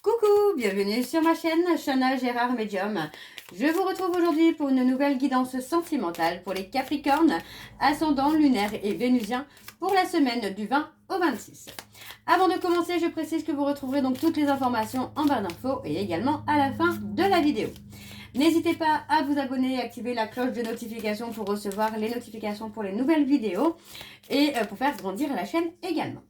Coucou, bienvenue sur ma chaîne Shana Gérard Medium. Je vous retrouve aujourd'hui pour une nouvelle guidance sentimentale pour les Capricornes, ascendant lunaire et vénusien pour la semaine du 20 au 26. Avant de commencer, je précise que vous retrouverez donc toutes les informations en barre d'infos et également à la fin de la vidéo. N'hésitez pas à vous abonner et activer la cloche de notification pour recevoir les notifications pour les nouvelles vidéos et pour faire grandir la chaîne également.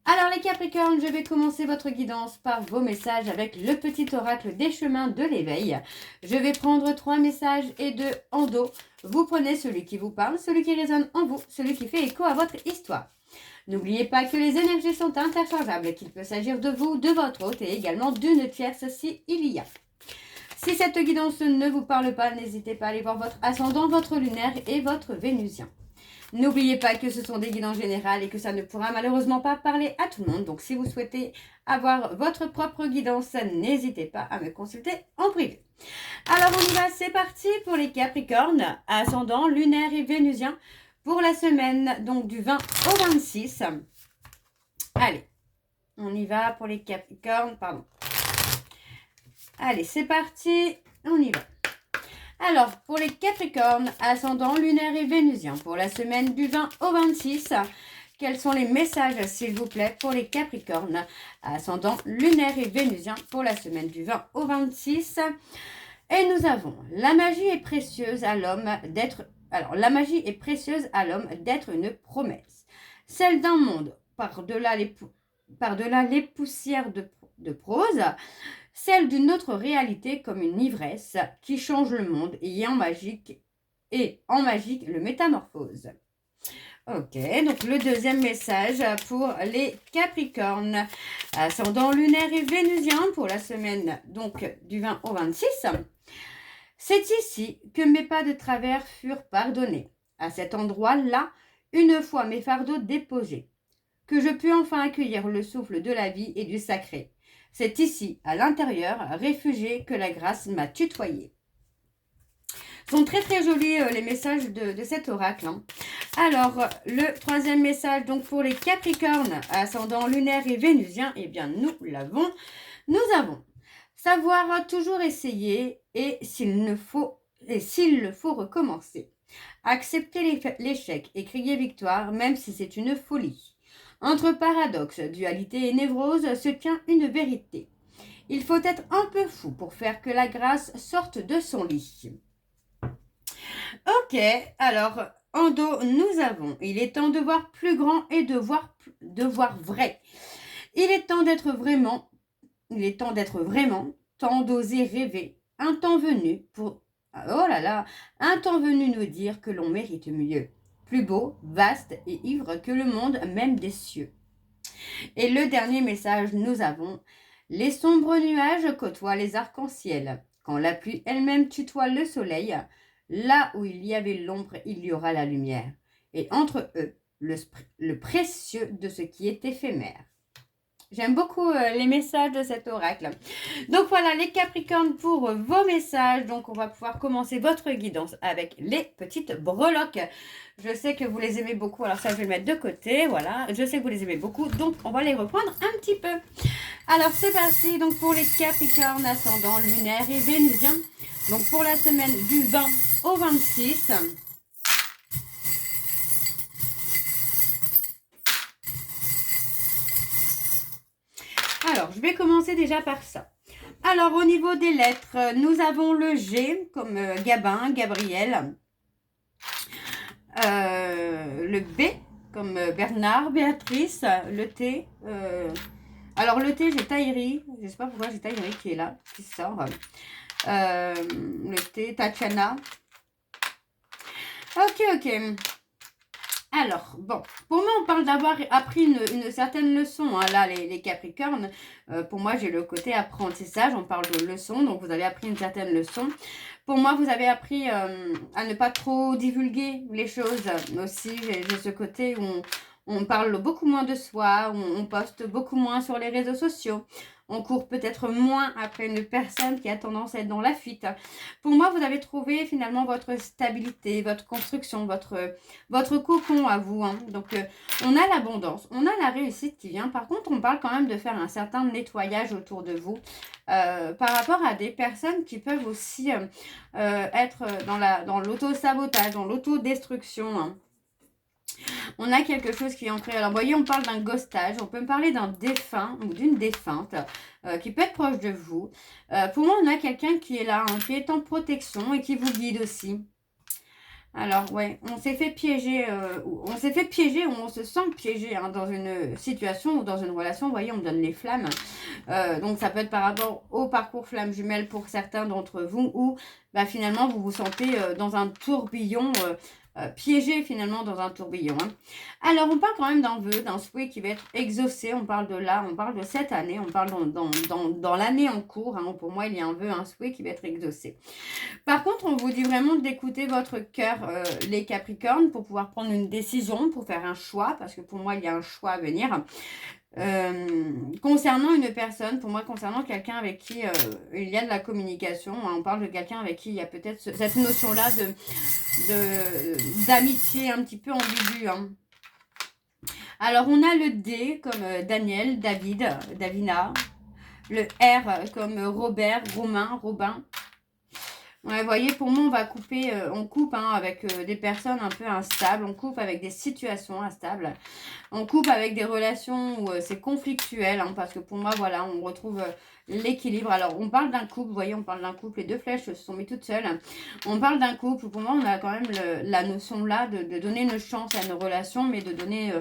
Alors les Capricornes, je vais commencer votre guidance par vos messages avec le petit oracle des chemins de l'éveil. Je vais prendre 3 messages et 2 en dos. Vous prenez celui qui vous parle, celui qui résonne en vous, celui qui fait écho à votre histoire. N'oubliez pas que les énergies sont interchangeables et qu'il peut s'agir de vous, de votre hôte et également d'une tierce si il y a. Si cette guidance ne vous parle pas, n'hésitez pas à aller voir votre ascendant, votre lunaire et votre vénusien. N'oubliez pas que ce sont des guidances générales et que ça ne pourra malheureusement pas parler à tout le monde. Donc si vous souhaitez avoir votre propre guidance, n'hésitez pas à me consulter en privé. Alors on y va, c'est parti pour les Capricornes, ascendant, lunaire et vénusien pour la semaine donc du 20 au 26. Allez, on y va pour les Capricornes, pardon. Allez, c'est parti, on y va. Alors, pour les Capricornes, ascendant, lunaire et vénusien, pour la semaine du 20 au 26, quels sont les messages, s'il vous plaît, pour les Capricornes, ascendant, lunaire et vénusien, pour la semaine du 20 au 26. Et nous avons, la magie est précieuse à l'homme d'être... Alors, la magie est précieuse à l'homme d'être une promesse. Celle d'un monde, par-delà les poussières de prose, celle d'une autre réalité comme une ivresse qui change le monde et en magique le métamorphose. Ok, donc le deuxième message pour les Capricornes, ascendant lunaire et vénusien pour la semaine donc du 20 au 26. C'est ici que mes pas de travers furent pardonnés. À cet endroit-là, une fois mes fardeaux déposés, que je pus enfin accueillir le souffle de la vie et du sacré. C'est ici, à l'intérieur, réfugié, que la grâce m'a tutoyé. Sont très très jolis les messages de cet oracle. Hein. Alors, le troisième message, donc pour les Capricornes, ascendant lunaire et vénusien, eh bien nous l'avons. Nous avons savoir toujours essayer et s'il le faut recommencer. Accepter l'échec et crier victoire, même si c'est une folie. Entre paradoxe, dualité et névrose se tient une vérité. Il faut être un peu fou pour faire que la grâce sorte de son lit. Ok, alors, en dos, nous avons, il est temps de voir plus grand et de voir vrai. Il est temps d'être vraiment, temps d'oser rêver, un temps venu un temps venu nous dire que l'on mérite mieux. Plus beau, vaste et ivre que le monde même des cieux. Et le dernier message, nous avons les sombres nuages côtoient les arcs-en-ciel. Quand la pluie elle-même tutoie le soleil, là où il y avait l'ombre, il y aura la lumière. Et entre eux, le précieux de ce qui est éphémère. J'aime beaucoup les messages de cet oracle. Donc voilà les Capricornes pour vos messages. Donc on va pouvoir commencer votre guidance avec les petites breloques. Je sais que vous les aimez beaucoup. Alors ça je vais le mettre de côté. Voilà. Je sais que vous les aimez beaucoup. Donc on va les reprendre un petit peu. Alors c'est parti. Donc pour les Capricornes ascendant lunaire et vénusien. Donc pour la semaine du 20 au 26. Alors, je vais commencer déjà par ça. Alors, au niveau des lettres, nous avons le G comme Gabin, Gabriel. Le B comme Bernard, Béatrice. Le T. Alors, le T, j'ai Tahiri. Je ne sais pas pourquoi j'ai Tahiri qui est là, qui sort. Le T, Tatiana. Ok. Alors, bon, pour moi, on parle d'avoir appris une certaine leçon. Hein, là, les Capricornes, pour moi, j'ai le côté apprentissage. On parle de leçon, donc vous avez appris une certaine leçon. Pour moi, vous avez appris à ne pas trop divulguer les choses. Aussi, j'ai ce côté où On parle beaucoup moins de soi, on poste beaucoup moins sur les réseaux sociaux. On court peut-être moins après une personne qui a tendance à être dans la fuite. Pour moi, vous avez trouvé finalement votre stabilité, votre construction, votre cocon à vous. Hein. Donc, on a l'abondance, on a la réussite qui vient. Par contre, on parle quand même de faire un certain nettoyage autour de vous par rapport à des personnes qui peuvent aussi être dans l'auto-sabotage, dans l'autodestruction. Hein. On a quelque chose qui est ancré. Alors, vous voyez, on parle d'un ghostage. On peut me parler d'un défunt ou d'une défunte qui peut être proche de vous. Pour moi, on a quelqu'un qui est là, hein, qui est en protection et qui vous guide aussi. Alors, ouais, on s'est fait piéger, ou on se sent piégé hein, dans une situation ou dans une relation. Vous voyez, on me donne les flammes. Donc, ça peut être par rapport au parcours flamme jumelle pour certains d'entre vous ou bah, finalement, vous vous sentez dans un tourbillon piégé finalement dans un tourbillon. Hein. Alors, on parle quand même d'un vœu, d'un souhait qui va être exaucé. On parle de là, on parle de cette année, on parle dans l'année en cours. Hein. Pour moi, il y a un vœu, un souhait qui va être exaucé. Par contre, on vous dit vraiment d'écouter votre cœur, les Capricornes, pour pouvoir prendre une décision, pour faire un choix, parce que pour moi, il y a un choix à venir. Concernant une personne, pour moi, concernant quelqu'un avec qui il y a de la communication, hein, on parle de quelqu'un avec qui il y a peut-être cette notion-là d'amitié un petit peu ambiguë. Hein. Alors, on a le D comme Daniel, David, Davina, le R comme Robert, Romain, Robin. Ouais, vous voyez, pour moi, on va couper, on coupe hein, avec des personnes un peu instables, on coupe avec des situations instables, on coupe avec des relations où c'est conflictuel, hein, parce que pour moi, voilà, on retrouve l'équilibre. Alors, on parle d'un couple, vous voyez, on parle d'un couple, les deux flèches se sont mises toutes seules. On parle d'un couple, pour moi, on a quand même la notion là de donner une chance à une relation, mais de donner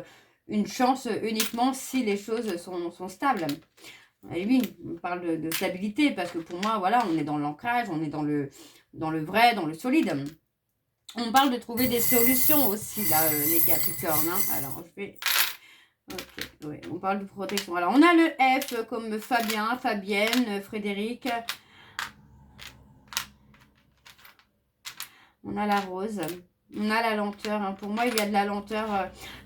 une chance uniquement si les choses sont stables. Et oui, on parle de stabilité parce que pour moi, voilà, on est dans l'ancrage, on est dans le vrai, dans le solide. On parle de trouver des solutions aussi, là, les Capricornes. Hein. Alors, je vais... Ok, ouais, on parle de protection. Alors, on a le F comme Fabien, Fabienne, Frédéric. On a la rose. On a la lenteur. Hein. Pour moi, il y a de la lenteur.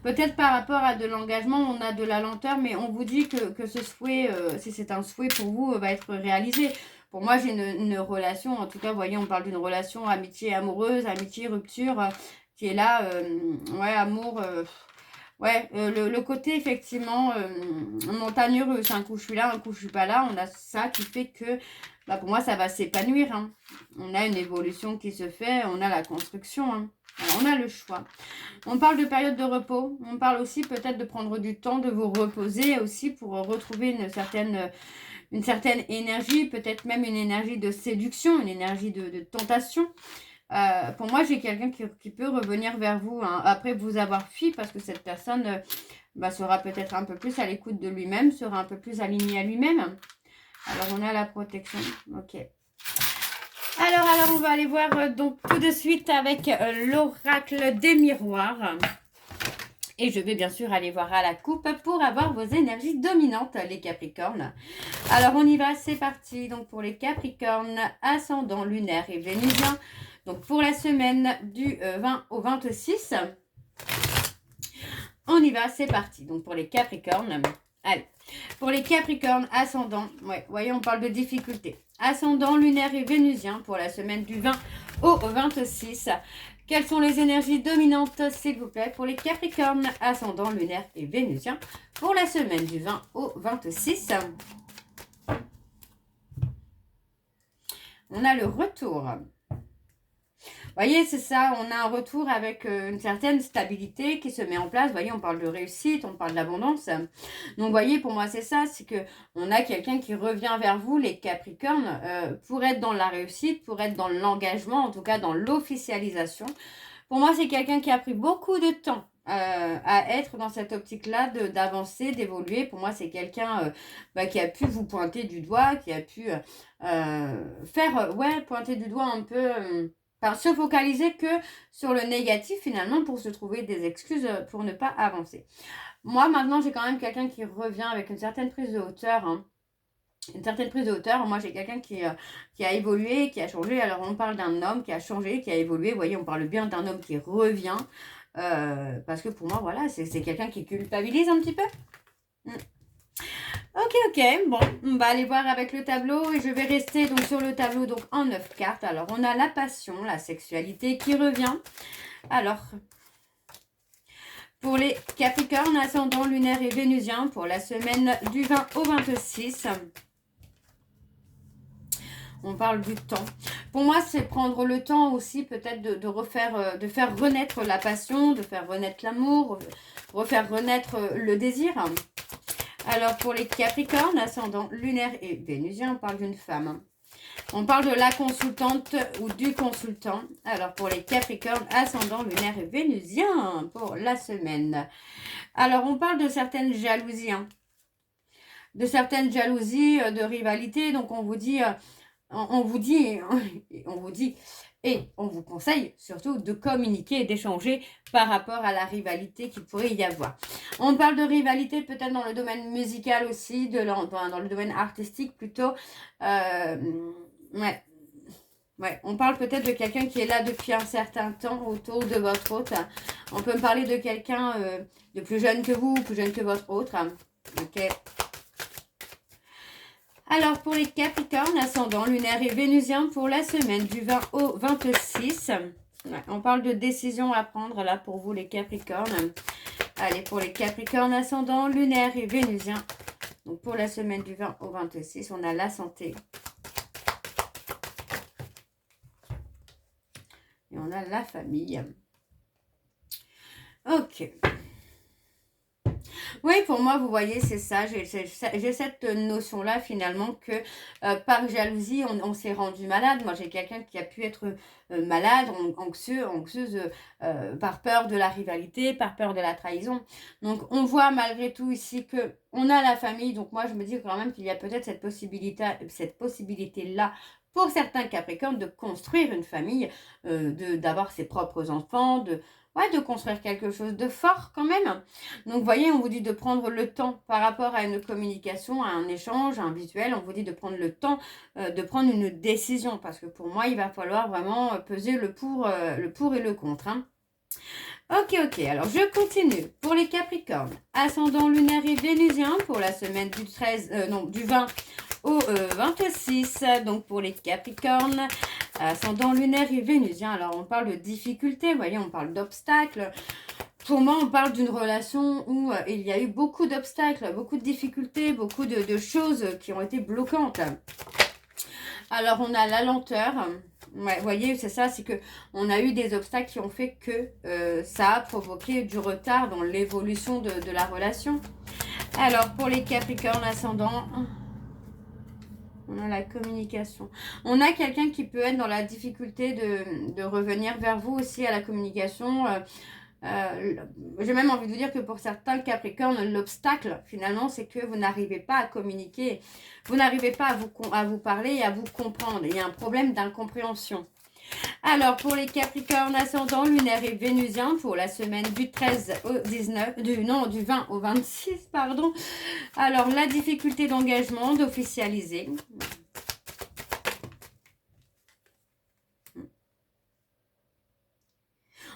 Peut-être par rapport à de l'engagement, on a de la lenteur, mais on vous dit que ce souhait, si c'est un souhait pour vous, va être réalisé. Pour moi, j'ai une relation, en tout cas, vous voyez, on parle d'une relation amitié amoureuse, amitié rupture, qui est là. Ouais, amour... ouais, le côté, effectivement, montagne russe. Un coup, je suis là, un coup, je suis pas là. On a ça qui fait que... Bah, pour moi, ça va s'épanouir. Hein. On a une évolution qui se fait, on a la construction. Hein. Alors, on a le choix. On parle de période de repos. On parle aussi peut-être de prendre du temps, de vous reposer aussi pour retrouver une certaine énergie, peut-être même une énergie de séduction, une énergie de tentation. Pour moi, j'ai quelqu'un qui peut revenir vers vous hein, après vous avoir fui parce que cette personne sera peut-être un peu plus à l'écoute de lui-même, sera un peu plus aligné à lui-même. Alors, on a la protection. Ok. Alors, on va aller voir donc tout de suite avec l'oracle des miroirs. Et je vais bien sûr aller voir à la coupe pour avoir vos énergies dominantes, les Capricornes. Alors, on y va, c'est parti. Donc, pour les Capricornes, ascendant lunaire et vénusien. Donc, pour la semaine du 20 au 26, on y va, c'est parti. Donc, pour les Capricornes, allez. Pour les Capricornes, ascendant, ouais, voyez, on parle de difficultés. Ascendant lunaire et vénusien pour la semaine du 20 au 26. Quelles sont les énergies dominantes, s'il vous plaît, pour les Capricornes, ascendant lunaire et vénusien pour la semaine du 20 au 26. On a le retour. Vous voyez, c'est ça, on a un retour avec une certaine stabilité qui se met en place. Vous voyez, on parle de réussite, on parle d'abondance. Donc, vous voyez, pour moi, c'est ça, c'est qu'on a quelqu'un qui revient vers vous, les Capricornes, pour être dans la réussite, pour être dans l'engagement, en tout cas dans l'officialisation. Pour moi, c'est quelqu'un qui a pris beaucoup de temps à être dans cette optique-là, d'avancer, d'évoluer. Pour moi, c'est quelqu'un qui a pu vous pointer du doigt, qui a pu pointer du doigt un peu... se focaliser que sur le négatif finalement pour se trouver des excuses pour ne pas avancer. Moi maintenant j'ai quand même quelqu'un qui revient avec une certaine prise de hauteur. Hein. Une certaine prise de hauteur. Moi j'ai quelqu'un qui a évolué, qui a changé. Alors on parle d'un homme qui a changé, qui a évolué. Vous voyez, on parle bien d'un homme qui revient, Parce que pour moi, voilà, c'est quelqu'un qui culpabilise un petit peu. Ok, bon, on va aller voir avec le tableau et je vais rester donc sur le tableau donc en 9 cartes. Alors, on a la passion, la sexualité qui revient. Alors, pour les Capricornes, ascendant lunaire et vénusien, pour la semaine du 20 au 26, on parle du temps. Pour moi, c'est prendre le temps aussi peut-être de refaire, de faire renaître la passion, de faire renaître l'amour, refaire renaître le désir. Alors, pour les Capricornes, ascendant lunaire et vénusien, on parle d'une femme. On parle de la consultante ou du consultant. Alors, pour les Capricornes, ascendant lunaire et vénusien pour la semaine. Alors, on parle de certaines jalousies. De certaines jalousies, de rivalité. Donc, on vous dit et on vous conseille surtout de communiquer et d'échanger par rapport à la rivalité qu'il pourrait y avoir. On parle de rivalité peut-être dans le domaine musical aussi, dans le domaine artistique plutôt. Ouais, on parle peut-être de quelqu'un qui est là depuis un certain temps autour de votre hôte. On peut me parler de quelqu'un de plus jeune que vous, plus jeune que votre autre. Ok. Alors, pour les Capricornes, ascendant lunaire et vénusien, pour la semaine du 20 au 26, on parle de décision à prendre là pour vous les Capricornes. Allez, pour les Capricornes, ascendant lunaire et vénusien, donc pour la semaine du 20 au 26, on a la santé. Et on a la famille. Ok. Oui, pour moi, vous voyez, c'est ça. J'ai cette notion-là, finalement, que par jalousie, on s'est rendu malade. Moi, j'ai quelqu'un qui a pu être malade, anxieuse, par peur de la rivalité, par peur de la trahison. Donc, on voit malgré tout ici que on a la famille. Donc, moi, je me dis quand même qu'il y a peut-être cette possibilité-là pour certains Capricornes de construire une famille, d'avoir ses propres enfants, de construire quelque chose de fort quand même. Donc, vous voyez, on vous dit de prendre le temps par rapport à une communication, à un échange, à un visuel. On vous dit de prendre le temps de prendre une décision. Parce que pour moi, il va falloir vraiment peser le pour et le contre. Ok. Alors, je continue. Pour les Capricornes, ascendant lunaire et vénusien pour la semaine du 20 au 26. Donc, pour les Capricornes, ascendant lunaire et vénusien. Alors, on parle de difficultés, vous voyez, on parle d'obstacles. Pour moi, on parle d'une relation où il y a eu beaucoup d'obstacles, beaucoup de difficultés, beaucoup de choses qui ont été bloquantes. Alors, on a la lenteur. Ouais, vous voyez, c'est ça, c'est que on a eu des obstacles qui ont fait que ça a provoqué du retard dans l'évolution de la relation. Alors, pour les Capricornes ascendants, on a la communication. On a quelqu'un qui peut être dans la difficulté de revenir vers vous aussi à la communication. J'ai même envie de vous dire que pour certains Capricornes, l'obstacle finalement, c'est que vous n'arrivez pas à communiquer. Vous n'arrivez pas à vous parler et à vous comprendre. Il y a un problème d'incompréhension. Alors, pour les Capricornes ascendant lunaire et vénusien, pour la semaine du 13 au 19, du 20 au 26, pardon. Alors, la difficulté d'engagement, d'officialiser.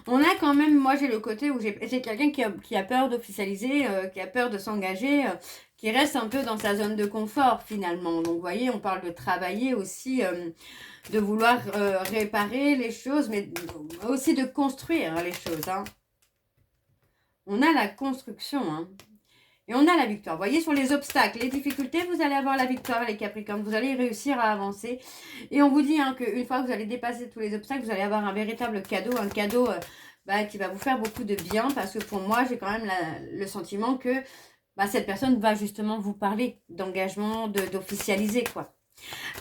On a quand même, moi j'ai le côté où j'ai quelqu'un qui a peur d'officialiser, qui a peur de s'engager, qui reste un peu dans sa zone de confort finalement. Donc vous voyez, on parle de travailler aussi, de vouloir réparer les choses, mais aussi de construire les choses. On a la construction, et on a la victoire. Vous voyez, sur les obstacles, les difficultés, vous allez avoir la victoire, les Capricornes. Vous allez réussir à avancer. Et on vous dit qu'une fois que vous allez dépasser tous les obstacles, vous allez avoir un véritable cadeau. Un cadeau qui va vous faire beaucoup de bien. Parce que pour moi, j'ai quand même le sentiment que cette personne va justement vous parler d'engagement, d'officialiser, quoi.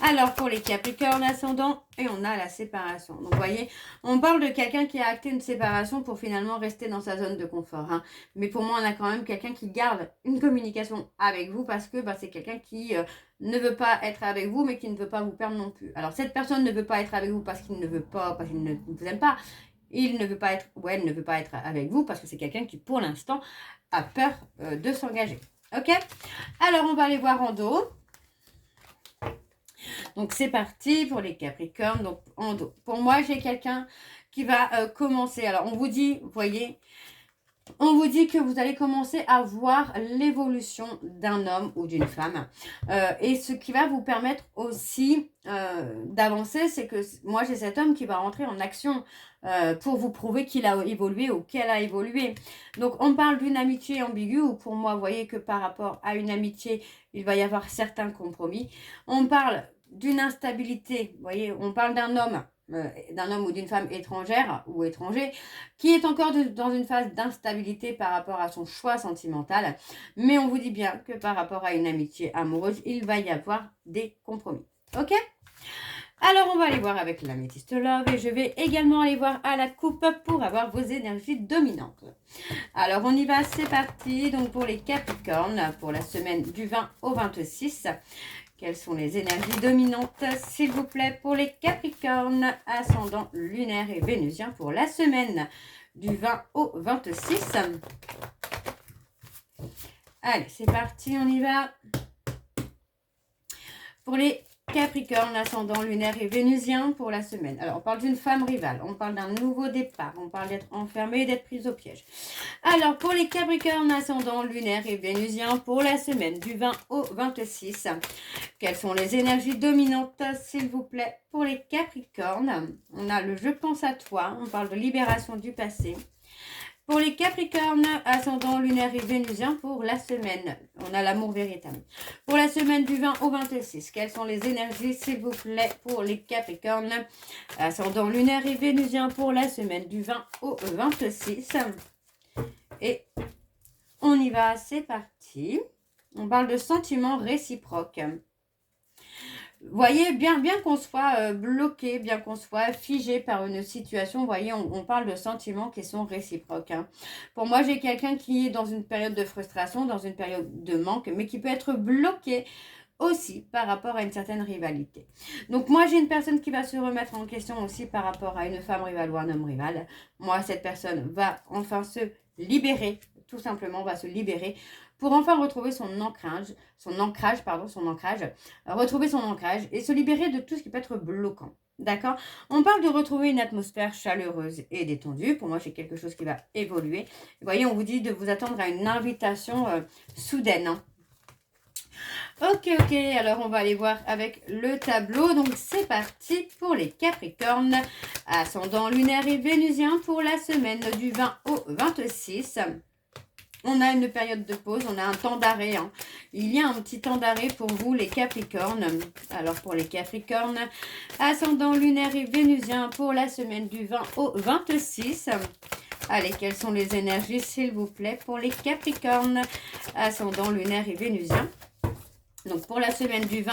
Alors, pour les Capricornes ascendants, et on a la séparation. Donc, vous voyez, on parle de quelqu'un qui a acté une séparation pour finalement rester dans sa zone de confort. Mais pour moi, on a quand même quelqu'un qui garde une communication avec vous parce que c'est quelqu'un qui ne veut pas être avec vous, mais qui ne veut pas vous perdre non plus. Alors, cette personne ne veut pas être avec vous parce qu'il ne veut pas, parce qu'il ne vous aime pas. Il ne veut pas être, elle ne veut pas être avec vous parce que c'est quelqu'un qui, pour l'instant, a peur de s'engager. Ok? Alors, on va aller voir en dos. Donc, c'est parti pour les Capricornes. Donc, en dos. Pour moi, j'ai quelqu'un qui va commencer. Alors, on vous dit, vous voyez, on vous dit que vous allez commencer à voir l'évolution d'un homme ou d'une femme. Et ce qui va vous permettre aussi d'avancer, c'est que moi, j'ai cet homme qui va rentrer en action pour vous prouver qu'il a évolué ou qu'elle a évolué. Donc, on parle d'une amitié ambiguë où pour moi, vous voyez que par rapport à une amitié, il va y avoir certains compromis. On parle d'une instabilité, vous voyez, on parle d'un homme ou d'une femme étrangère ou étranger qui est encore dans une phase d'instabilité par rapport à son choix sentimental. Mais on vous dit bien que par rapport à une amitié amoureuse, il va y avoir des compromis. Ok ? Alors, on va aller voir avec l'améthyste love et je vais également aller voir à la coupe pour avoir vos énergies dominantes. Alors, on y va, c'est parti. Donc, pour les Capricornes, pour la semaine du 20 au 26, quelles sont les énergies dominantes, s'il vous plaît, pour les Capricornes, ascendant lunaire et vénusien pour la semaine du 20 au 26. Allez, c'est parti, on y va. Pour les Capricorne, ascendant lunaire et vénusien pour la semaine. Alors, on parle d'une femme rivale, on parle d'un nouveau départ, on parle d'être enfermé et d'être prise au piège. Alors, pour les Capricornes, ascendant lunaire et vénusien pour la semaine du 20 au 26, quelles sont les énergies dominantes, s'il vous plaît, pour les Capricornes? On a le « je pense à toi », on parle de libération du passé. Pour les Capricornes, ascendant lunaire et vénusien pour la semaine, on a l'amour véritable. Pour la semaine du 20 au 26, quelles sont les énergies, s'il vous plaît, pour les Capricornes, ascendant lunaire et vénusien pour la semaine du 20 au 26. Et on y va, c'est parti. On parle de sentiments réciproques. Vous voyez, bien qu'on soit bloqué, bien qu'on soit figé par une situation, vous voyez, on parle de sentiments qui sont réciproques. Hein. Pour moi, j'ai quelqu'un qui est dans une période de frustration, dans une période de manque, mais qui peut être bloqué aussi par rapport à une certaine rivalité. Donc moi, j'ai une personne qui va se remettre en question aussi par rapport à une femme rivale ou un homme rival. Moi, cette personne va enfin se libérer, tout simplement, va se libérer pour enfin retrouver son ancrage, retrouver son ancrage et se libérer de tout ce qui peut être bloquant. D'accord? On parle de retrouver une atmosphère chaleureuse et détendue. Pour moi, c'est quelque chose qui va évoluer. Vous voyez, on vous dit de vous attendre à une invitation soudaine. Hein. Ok, alors on va aller voir avec le tableau. Donc, c'est parti pour les Capricornes, ascendant lunaire et vénusien pour la semaine du 20 au 26. On a une période de pause, on a un temps d'arrêt. Hein. Il y a un petit temps d'arrêt pour vous, les Capricornes. Alors, pour les Capricornes, ascendant lunaire et vénusien pour la semaine du 20 au 26. Allez, quelles sont les énergies, s'il vous plaît, pour les Capricornes, ascendant lunaire et vénusien. Donc, pour la semaine du 20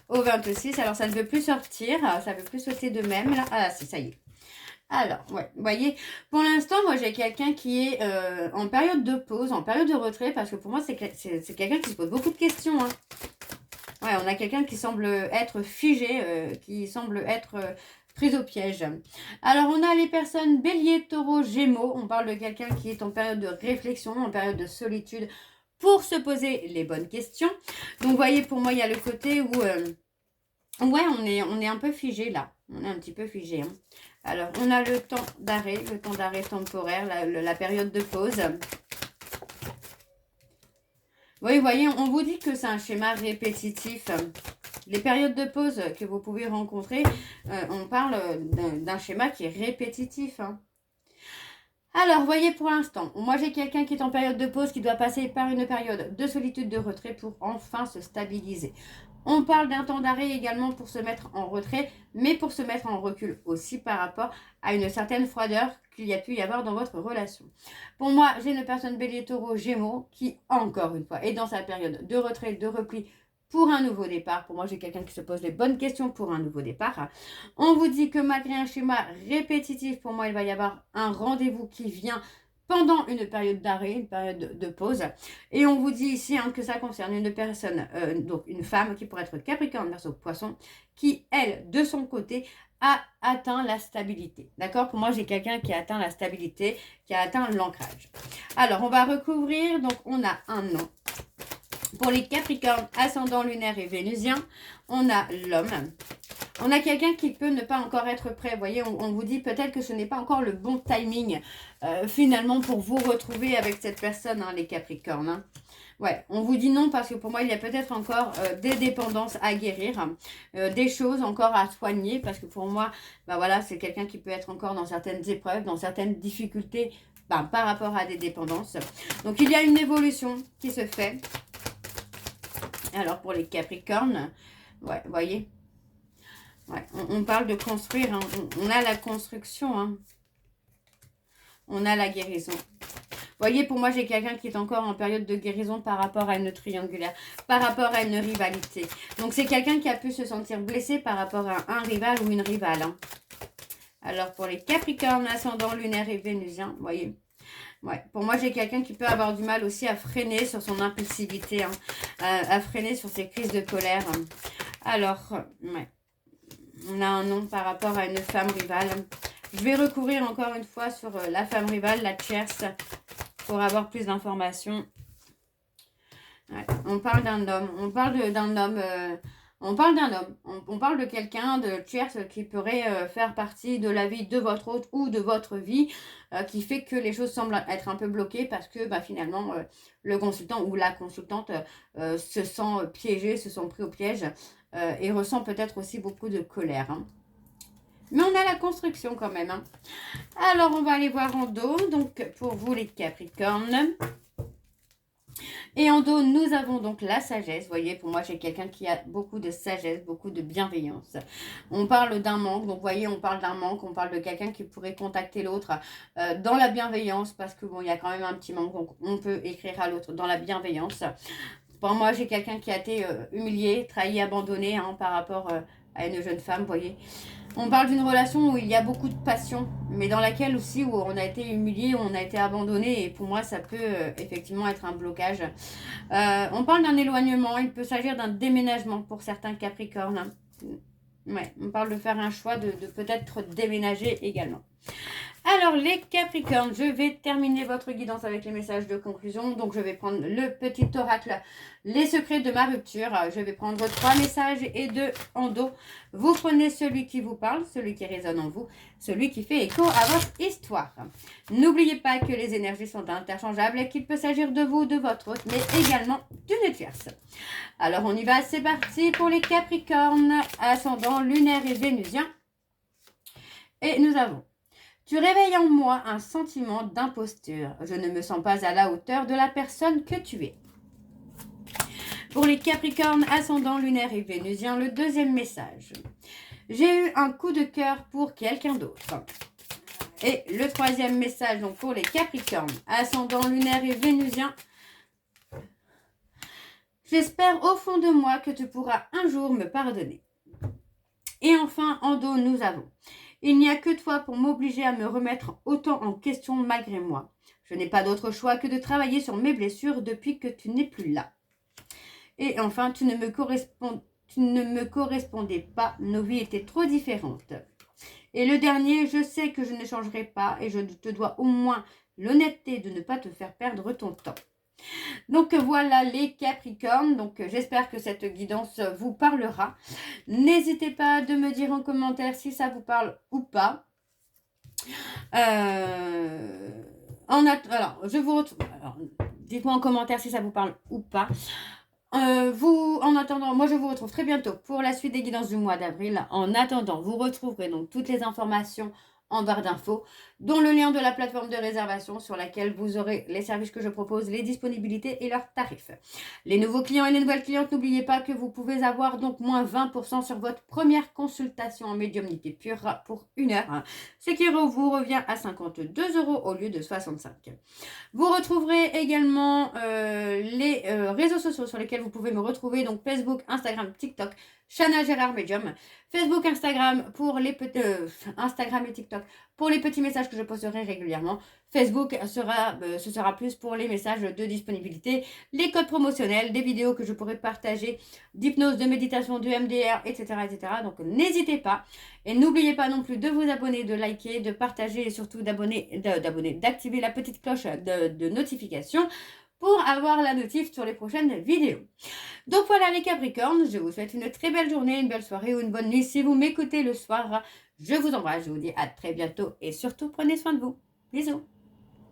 au 26. Alors, ça ne veut plus sortir, ça ne veut plus sauter de même. Là. Ah, si, ça y est. Alors, ouais, vous voyez, pour l'instant, moi, j'ai quelqu'un qui est en période de pause, en période de retrait, parce que pour moi, c'est quelqu'un qui se pose beaucoup de questions. Hein. Ouais, on a quelqu'un qui semble être figé, qui semble être prise au piège. Alors, on a les personnes Bélier, Taureau, Gémeaux. On parle de quelqu'un qui est en période de réflexion, en période de solitude, pour se poser les bonnes questions. Donc, vous voyez, pour moi, il y a le côté où... ouais, on est un peu figé, là. On est un petit peu figé, hein. Alors, on a le temps d'arrêt temporaire, la période de pause. Oui, vous voyez, on vous dit que c'est un schéma répétitif. Les périodes de pause que vous pouvez rencontrer, on parle d'un schéma qui est répétitif. Hein. Alors, vous voyez, pour l'instant, moi j'ai quelqu'un qui est en période de pause, qui doit passer par une période de solitude, de retrait pour enfin se stabiliser. On parle d'un temps d'arrêt également pour se mettre en retrait, mais pour se mettre en recul aussi par rapport à une certaine froideur qu'il y a pu y avoir dans votre relation. Pour moi, j'ai une personne Bélier, Taureau, Gémeaux qui, encore une fois, est dans sa période de retrait, de repli pour un nouveau départ. Pour moi, j'ai quelqu'un qui se pose les bonnes questions pour un nouveau départ. On vous dit que malgré un schéma répétitif, pour moi, il va y avoir un rendez-vous qui vient pendant une période d'arrêt, une période de pause. Et on vous dit ici hein, que ça concerne une personne, donc une femme qui pourrait être Capricorne, Verseau, Poisson, qui, elle, de son côté, a atteint la stabilité. D'accord? Pour moi, j'ai quelqu'un qui a atteint la stabilité, qui a atteint l'ancrage. Alors, on va recouvrir. Donc, on a un nom. Pour les Capricornes, ascendant lunaire et vénusien, on a l'homme. On a quelqu'un qui peut ne pas encore être prêt. Vous voyez, on vous dit peut-être que ce n'est pas encore le bon timing finalement pour vous retrouver avec cette personne, hein, les Capricornes. Hein. Ouais, on vous dit non parce que pour moi, il y a peut-être encore des dépendances à guérir, des choses encore à soigner parce que pour moi, bah voilà, c'est quelqu'un qui peut être encore dans certaines épreuves, dans certaines difficultés par rapport à des dépendances. Donc, il y a une évolution qui se fait. Alors, pour les Capricornes, ouais, vous voyez, ouais, on parle de construire, hein, on a la construction, hein, on a la guérison. Vous voyez, pour moi, j'ai quelqu'un qui est encore en période de guérison par rapport à une triangulaire, par rapport à une rivalité. Donc, c'est quelqu'un qui a pu se sentir blessé par rapport à un rival ou une rivale. Hein. Alors, pour les Capricornes, ascendant lunaire et vénusien, vous voyez. Ouais, pour moi, j'ai quelqu'un qui peut avoir du mal aussi à freiner sur son impulsivité, hein, à freiner sur ses crises de colère. Hein. Alors, ouais, on a un nom par rapport à une femme rivale. Je vais recourir encore une fois sur la femme rivale, la tierce, pour avoir plus d'informations. Ouais, on parle d'un homme. On parle d'un homme. On parle d'un homme. On parle de quelqu'un de tierce qui pourrait faire partie de la vie de votre hôte ou de votre vie, qui fait que les choses semblent être un peu bloquées parce que finalement, le consultant ou la consultante se sent piégé, se sent pris au piège et ressent peut-être aussi beaucoup de colère. Hein. Mais on a la construction quand même. Hein. Alors, on va aller voir en dos. Donc, pour vous, les Capricornes. Et en dos, nous avons donc la sagesse. Vous voyez, pour moi, j'ai quelqu'un qui a beaucoup de sagesse, beaucoup de bienveillance. On parle d'un manque. Donc, vous voyez, on parle d'un manque. On parle de quelqu'un qui pourrait contacter l'autre dans la bienveillance. Parce que, bon, il y a quand même un petit manque. Donc, on peut écrire à l'autre dans la bienveillance. Pour moi, j'ai quelqu'un qui a été humilié, trahi, abandonné hein, par rapport à une jeune femme, vous voyez. On parle d'une relation où il y a beaucoup de passion, mais dans laquelle aussi où on a été humilié, où on a été abandonné, et pour moi ça peut effectivement être un blocage. On parle d'un éloignement, il peut s'agir d'un déménagement pour certains Capricornes. Hein. Ouais, on parle de faire un choix de peut-être déménager également. Alors les Capricornes, je vais terminer votre guidance avec les messages de conclusion. Donc je vais prendre le petit oracle, les secrets de ma rupture. Je vais prendre 3 messages et 2 en dos. Vous prenez celui qui vous parle, celui qui résonne en vous, celui qui fait écho à votre histoire. N'oubliez pas que les énergies sont interchangeables et qu'il peut s'agir de vous, de votre hôte, mais également d'une tierce. Alors on y va, c'est parti pour les Capricornes, ascendant lunaire et vénusien. Et nous avons: tu réveilles en moi un sentiment d'imposture. Je ne me sens pas à la hauteur de la personne que tu es. Pour les Capricornes, ascendant lunaire et vénusien, le deuxième message: j'ai eu un coup de cœur pour quelqu'un d'autre. Et le troisième message, donc pour les Capricornes, ascendant lunaire et vénusien: j'espère au fond de moi que tu pourras un jour me pardonner. Et enfin, en dos, nous avons: il n'y a que toi pour m'obliger à me remettre autant en question malgré moi. Je n'ai pas d'autre choix que de travailler sur mes blessures depuis que tu n'es plus là. Et enfin, tu ne me correspondais pas, nos vies étaient trop différentes. Et le dernier: je sais que je ne changerai pas et je te dois au moins l'honnêteté de ne pas te faire perdre ton temps. Donc voilà les Capricornes, donc j'espère que cette guidance vous parlera. N'hésitez pas de me dire en commentaire si ça vous parle ou pas. Alors, je vous retrouve. Dites-moi en commentaire si ça vous parle ou pas. En attendant, moi je vous retrouve très bientôt pour la suite des guidances du mois d'avril. En attendant, vous retrouverez donc toutes les informations en barre d'infos, dont le lien de la plateforme de réservation sur laquelle vous aurez les services que je propose, les disponibilités et leurs tarifs. Les nouveaux clients et les nouvelles clientes, n'oubliez pas que vous pouvez avoir donc moins 20% sur votre première consultation en médiumnité pure pour 1 heure, ce qui vous revient à 52 € au lieu de 65. Vous retrouverez également les réseaux sociaux sur lesquels vous pouvez me retrouver, donc Facebook, Instagram, TikTok, Chana Gérard Medium, Facebook, Instagram pour les Instagram et TikTok pour les petits messages que je posterai régulièrement. Facebook ce sera plus pour les messages de disponibilité, les codes promotionnels, des vidéos que je pourrai partager, d'hypnose, de méditation, de MDR, etc. etc. Donc n'hésitez pas. Et n'oubliez pas non plus de vous abonner, de liker, de partager et surtout d'activer la petite cloche de notification pour avoir la notif sur les prochaines vidéos. Donc voilà les Capricornes, je vous souhaite une très belle journée, une belle soirée ou une bonne nuit. Si vous m'écoutez le soir, je vous embrasse, je vous dis à très bientôt et surtout prenez soin de vous. Bisous.